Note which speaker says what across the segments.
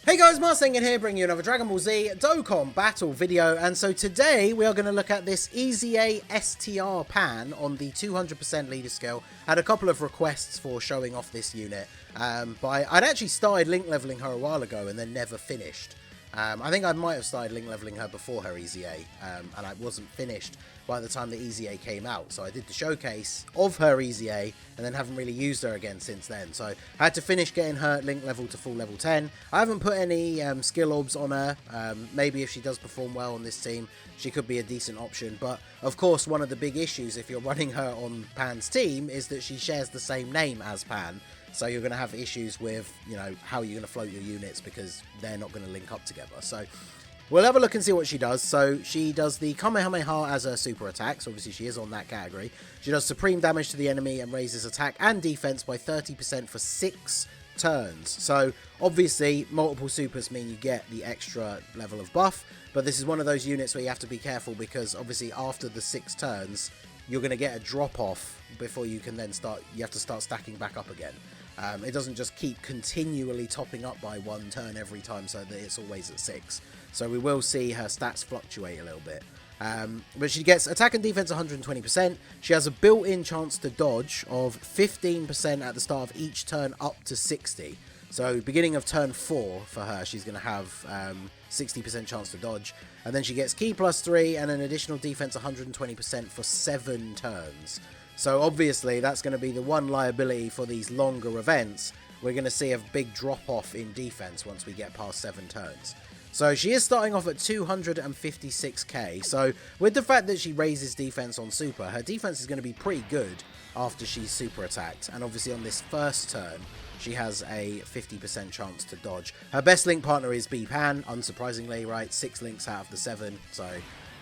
Speaker 1: Hey guys, Marsingin here, bringing you another Dragon Ball Z Dokkan battle video, and so today we are going to look at this EZA STR pan on the 200% leader skill. I had a couple of requests for showing off this unit, but I'd actually started link leveling her a while ago and then never finished. I think I might have started link leveling her before her EZA, and I wasn't finished by the time the EZA came out. So I did the showcase of her EZA and then haven't really used her again since then. So I had to finish getting her link level to full level 10. I haven't put any skill orbs on her. Maybe if she does perform well on this team, she could be a decent option. But of course, one of the big issues if you're running her on Pan's team is that she shares the same name as Pan. So you're going to have issues with, you know, how you're going to float your units because they're not going to link up together. So we'll have a look and see what she does. So she does the Kamehameha as a super attack. So obviously she is on that category. She does supreme damage to the enemy and raises attack and defense by 30% for 6 turns. So obviously multiple supers mean you get the extra level of buff. But this is one of those units where you have to be careful because obviously after the 6 turns, you're going to get a drop off before you can then start. You have to start stacking back up again. It doesn't just keep continually topping up by 1 turn every time so that it's always at 6. So we will see her stats fluctuate a little bit. But she gets attack and defense 120%. She has a built-in chance to dodge of 15% at the start of each turn up to 60. So beginning of turn 4 for her, she's going to have 60% chance to dodge. And then she gets key +3 and an additional defense 120% for 7 turns. So obviously that's going to be the one liability for these longer events. We're going to see a big drop off in defense once we get past 7 turns. So she is starting off at 256k. So with the fact that she raises defense on super, her defense is going to be pretty good after she's super attacked. And obviously on this first turn, she has a 50% chance to dodge. Her best link partner is B-Pan, unsurprisingly, right? 6 links out of the 7, so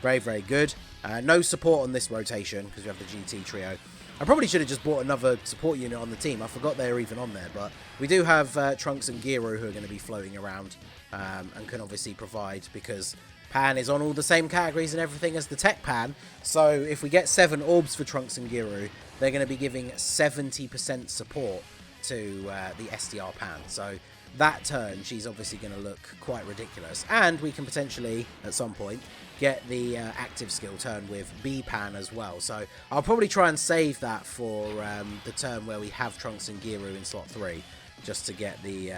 Speaker 1: very, very good. No support on this rotation because we have the GT trio. I probably should have just bought another support unit on the team. I forgot they were even on there, but we do have Trunks and Giru who are going to be floating around and can obviously provide because Pan is on all the same categories and everything as the Tech Pan. So if we get 7 orbs for Trunks and Giru, they're going to be giving 70% support to the STR Pan. So that turn, she's obviously going to look quite ridiculous. And we can potentially, at some point, get the active skill turn with B-Pan as well. So I'll probably try and save that for the turn where we have Trunks and Giru in slot 3, just to get the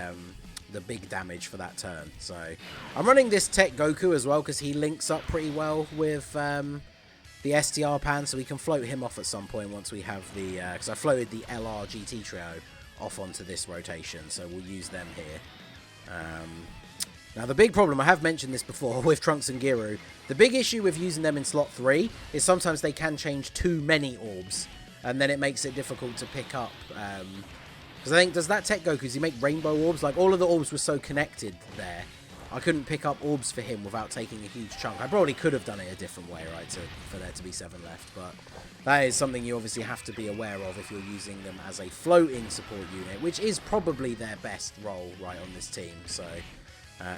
Speaker 1: big damage for that turn. So I'm running this Tech Goku as well because he links up pretty well with the STR Pan, so we can float him off at some point once we have the... because I floated the LR GT trio off onto this rotation, so we'll use them here. Now the big problem, I have mentioned this before with Trunks and Giru, the big issue with using them in slot 3 is sometimes they can change too many orbs, and then it makes it difficult to pick up. Because I think, does that Tech Goku, does he make rainbow orbs? Like, all of the orbs were so connected there, I couldn't pick up orbs for him without taking a huge chunk. I probably could have done it a different way, right, for there to be 7 left, but that is something you obviously have to be aware of if you're using them as a floating support unit, which is probably their best role, right, on this team, so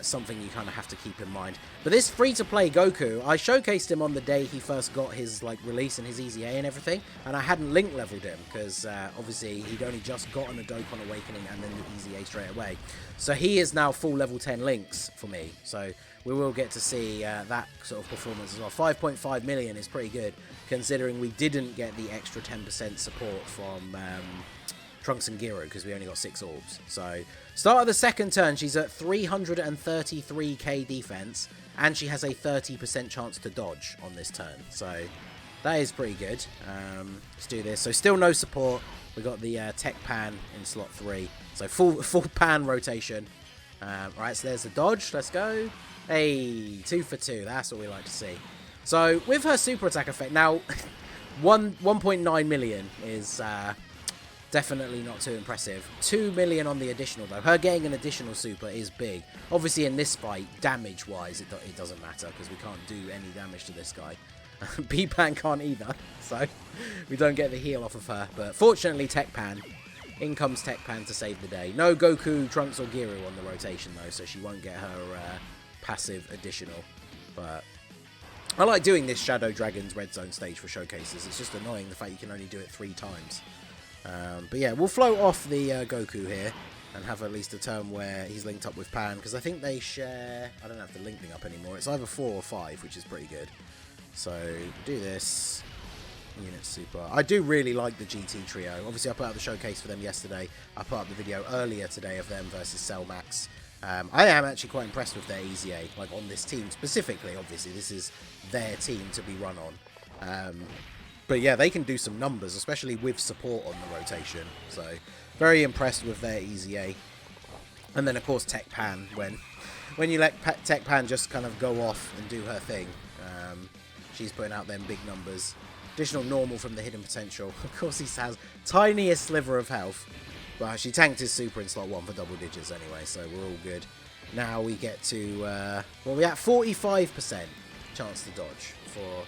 Speaker 1: something you kind of have to keep in mind. But this free-to-play Goku, I showcased him on the day he first got his release and his EZA and everything, and I hadn't link leveled him because obviously he'd only just gotten a Dokkan Awakening and then the EZA straight away. So he is now full level 10 links for me. So we will get to see that sort of performance as well. 5.5 million is pretty good considering we didn't get the extra 10% support from Trunks and Giru because we only got 6 orbs. So start of the second turn, she's at 333k defense and she has a 30% chance to dodge on this turn. So that is pretty good. Let's do this. So still no support. We got the Tech Pan in slot 3. So full Pan rotation. Right, so there's the dodge. Let's go. Hey, 2 for 2. That's what we like to see. So with her super attack effect, now 1.9 million is definitely not too impressive. 2 million on the additional though. Her getting an additional super is big. Obviously in this fight, damage wise, it doesn't matter because we can't do any damage to this guy. B-Pan can't either, so we don't get the heal off of her. But fortunately, Tech Pan. In comes Tech Pan to save the day. No Goku, Trunks or Giru on the rotation though, so she won't get her passive additional. But I like doing this Shadow Dragons Red Zone stage for showcases. It's just annoying the fact you can only do it 3 times. But yeah, we'll float off the Goku here. and have at least a turn where he's linked up with Pan, because I think they share... I don't have the link thing up anymore. It's either 4 or 5, which is pretty good. So, do this. Unit super. I do really like the GT trio. Obviously, I put out the showcase for them yesterday. I put up the video earlier today of them versus Cellmax. I am actually quite impressed with their EZA, like on this team specifically. Obviously, this is their team to be run on. But yeah, they can do some numbers, especially with support on the rotation. So, very impressed with their EZA. And then, of course, Tech Pan, when you let Tech Pan just kind of go off and do her thing. She's putting out them big numbers. Additional normal from the hidden potential. Of course, he has tiniest sliver of health. But she tanked his super in slot 1 for double digits anyway, so we're all good. Now we get to, well, we're at 45% chance to dodge for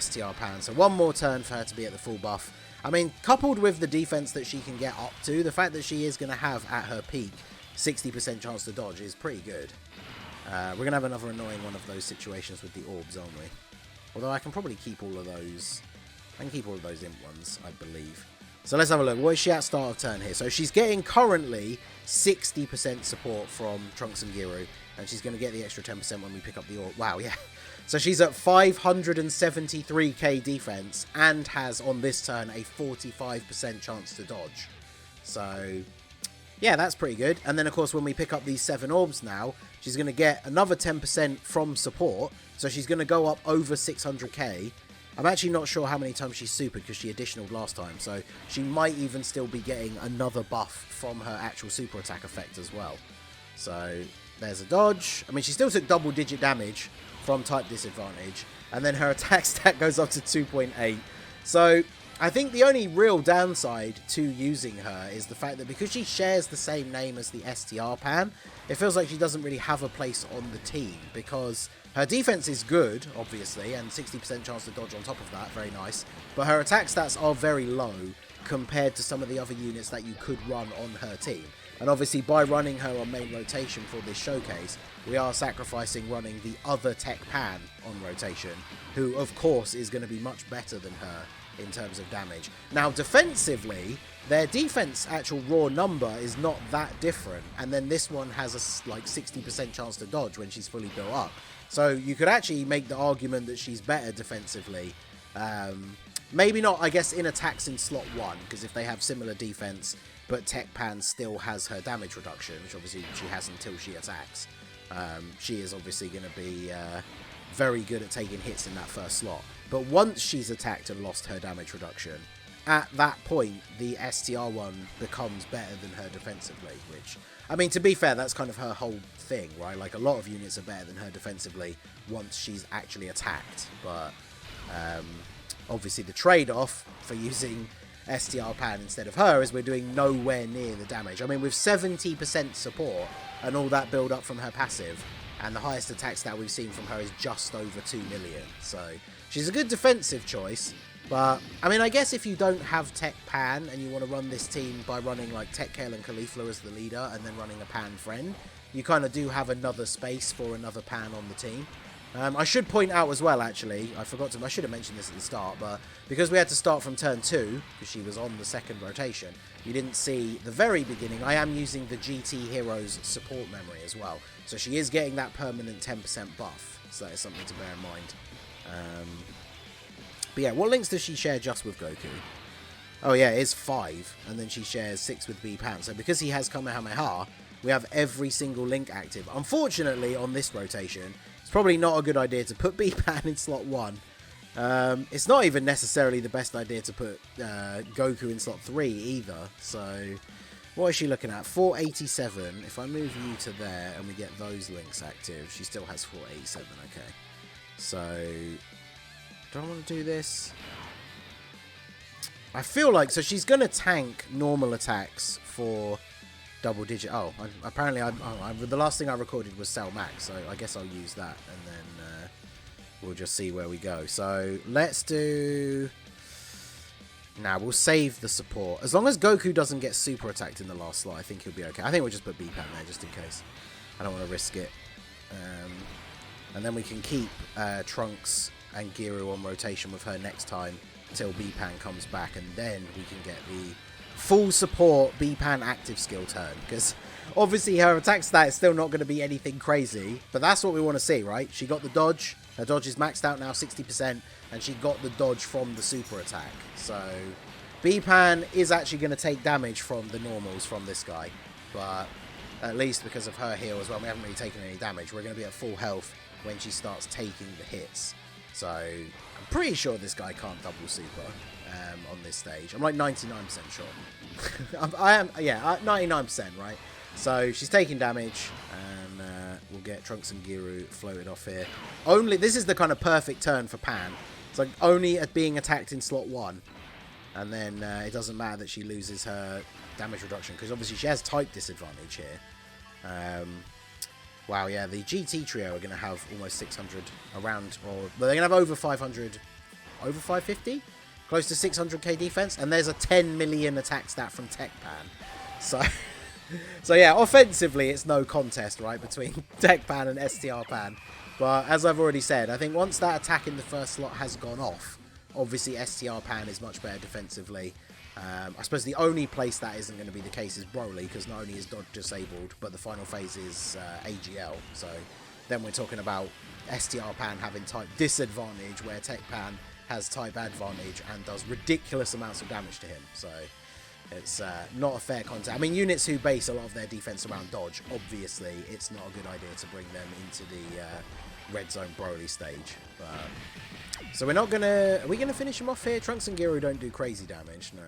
Speaker 1: STR Pan. So one more turn for her to be at the full buff. I mean, coupled with the defense that she can get up to, the fact that she is going to have at her peak 60% chance to dodge is pretty good. We're going to have another annoying one of those situations with the orbs, aren't we? Although I can probably keep all of those. I can keep all of those imp ones, I believe. So let's have a look. What is she at start of turn here? So she's getting currently 60% support from Trunks and Giru. And she's going to get the extra 10% when we pick up the orb. Wow, yeah. So she's at 573k defense and has on this turn a 45% chance to dodge. So yeah, that's pretty good. And then of course when we pick up these 7 orbs now, she's going to get another 10% from support. So she's going to go up over 600k. I'm actually not sure how many times she's supered because she additionaled last time. So she might even still be getting another buff from her actual super attack effect as well. So there's a dodge. I mean, she still took double digit damage from type disadvantage. And then her attack stat goes up to 2.8. So I think the only real downside to using her is the fact that because she shares the same name as the STR Pan, it feels like she doesn't really have a place on the team, because her defense is good, obviously, and 60% chance to dodge on top of that, very nice, but her attack stats are very low compared to some of the other units that you could run on her team. And obviously by running her on main rotation for this showcase, we are sacrificing running the other Tech Pan on rotation, who of course is going to be much better than her in terms of damage. Now defensively, their defense actual raw number is not that different, and then this one has a like 60% chance to dodge when she's fully built up. So you could actually make the argument that she's better defensively. Maybe not, I guess, in attacks in slot 1, because if they have similar defense, but Tech Pan still has her damage reduction, which obviously she has until she attacks. She is obviously going to be very good at taking hits in that first slot. But once she's attacked and lost her damage reduction, at that point, the STR one becomes better than her defensively, which, I mean, to be fair, that's kind of her whole thing, right? Like, a lot of units are better than her defensively once she's actually attacked. But obviously the trade-off for using STR Pan instead of her is we're doing nowhere near the damage. I mean, with 70% support and all that build up from her passive, and the highest attack stat we've seen from her is just over 2 million. So she's a good defensive choice. But, I mean, I guess if you don't have Tech Pan and you want to run this team by running like Tech Kale and Caulifla as the leader and then running a Pan friend, you kind of do have another space for another Pan on the team. I should point out as well, actually, I should have mentioned this at the start, but because we had to start from turn 2, because she was on the second rotation, you didn't see the very beginning, I am using the GT Heroes support memory as well. So she is getting that permanent 10% buff, so that is something to bear in mind. But yeah, what links does she share just with Goku? Oh yeah, it's 5, and then she shares 6 with B-Pan. So because he has Kamehameha, we have every single link active. Unfortunately, on this rotation, it's probably not a good idea to put B-Pan in slot 1. It's not even necessarily the best idea to put Goku in slot 3 either. So what is she looking at? 487. If I move you to there and we get those links active, she still has 487. Okay. So do I want to do this? I feel like, so she's going to tank normal attacks for double digit. Oh, apparently the last thing I recorded was Cell Max, so I guess I'll use that, and then we'll just see where we go. So let's do... Nah, we'll save the support. As long as Goku doesn't get super attacked in the last slot, I think he'll be okay. I think we'll just put B-Pan there, just in case. I don't want to risk it. And then we can keep Trunks and Giru on rotation with her next time until B-Pan comes back, and then we can get the full support B-Pan active skill turn, because Obviously, her attack stat is still not going to be anything crazy, but that's what we want to see, right? She got the dodge. Her dodge is maxed out now, 60%, and she got the dodge from the super attack. So, B-Pan is actually going to take damage from the normals from this guy, but at least because of her heal as well, we haven't really taken any damage. We're going to be at full health when she starts taking the hits. So, I'm pretty sure this guy can't double super on this stage. I'm like 99% sure. I am, yeah, 99%, right? So she's taking damage, and we'll get Trunks and Giru floated off here. This is the kind of perfect turn for Pan. It's like only at being attacked in slot 1, and then it doesn't matter that she loses her damage reduction, because obviously she has type disadvantage here. Wow, yeah, the GT trio are going to have almost 600 around, or they're going to have over 500, over 550? Close to 600k defense, and there's a 10 million attack stat from Tech Pan. So yeah, offensively, it's no contest, right, between Tech Pan and STR Pan. But as I've already said, I think once that attack in the first slot has gone off, obviously STR Pan is much better defensively. I suppose the only place that isn't going to be the case is Broly, because not only is dodge disabled, but the final phase is AGL. So then we're talking about STR Pan having type disadvantage, where Tech Pan has type advantage and does ridiculous amounts of damage to him. So it's not a fair contact. I mean, units who base a lot of their defense around dodge, obviously it's not a good idea to bring them into the red zone Broly stage. So we're not gonna, are we gonna finish him off here? Trunks and Giru don't do crazy damage, no.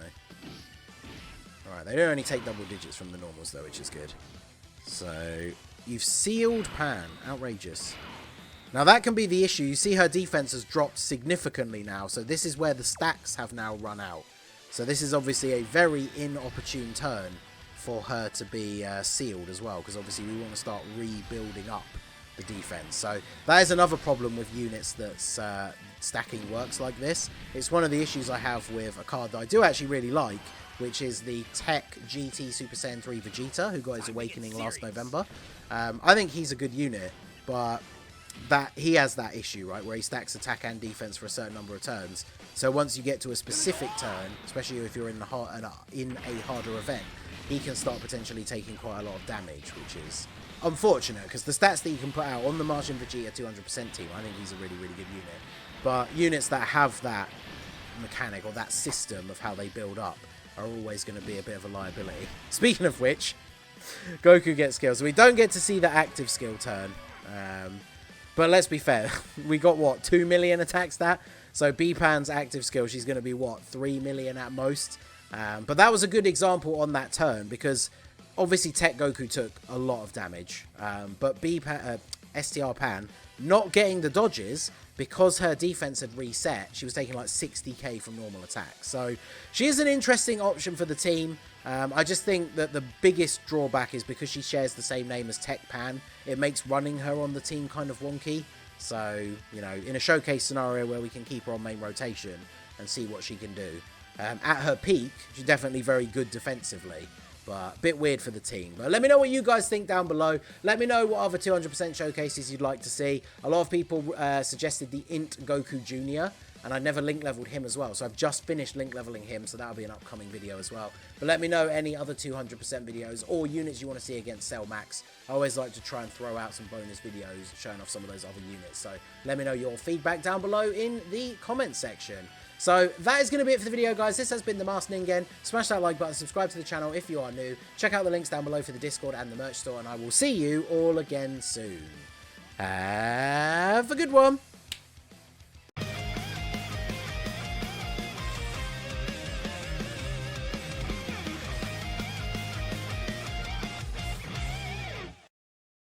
Speaker 1: Alright, they don't only take double digits from the normals though, which is good. So you've sealed Pan, outrageous. Now that can be the issue. You see her defense has dropped significantly now, so this is where the stacks have now run out. So this is obviously a very inopportune turn for her to be sealed as well, because obviously we want to start rebuilding up the defense. So that is another problem with units that's stacking works like this. It's one of the issues I have with a card that I do actually really like, which is the Tech GT Super Saiyan 3 Vegeta, who got his awakening last November. I think he's a good unit, but that he has that issue, right, where he stacks attack and defense for a certain number of turns. So once you get to a specific turn, especially if you're in a harder event, he can start potentially taking quite a lot of damage, which is unfortunate, because the stats that you can put out on the Martian Vegeta 200% team, I think he's a really, really good unit. But units that have that mechanic or that system of how they build up are always going to be a bit of a liability. Speaking of which, Goku gets skills. So we don't get to see the active skill turn. But let's be fair, we got, what, 2 million attack stat? So B-Pan's active skill, she's going to be, what, 3 million at most? But that was a good example on that turn, because obviously Tech Goku took a lot of damage. But STR Pan, not getting the dodges, because her defense had reset, she was taking like 60k from normal attacks. So she is an interesting option for the team. I just think that the biggest drawback is because she shares the same name as Tech Pan, it makes running her on the team kind of wonky. So, you know, in a showcase scenario where we can keep her on main rotation and see what she can do. At her peak, she's definitely very good defensively, but a bit weird for the team. But let me know what you guys think down below. Let me know what other 200% showcases you'd like to see. A lot of people suggested the Int Goku Jr., and I never link leveled him as well. So I've just finished link leveling him, so that'll be an upcoming video as well. But let me know any other 200% videos or units you want to see against Cell Max. I always like to try and throw out some bonus videos showing off some of those other units. So let me know your feedback down below in the comment section. So that is going to be it for the video, guys. This has been the Masked Ningen. Smash that like button, subscribe to the channel if you are new. Check out the links down below for the Discord and the merch store, and I will see you all again soon. Have a good one.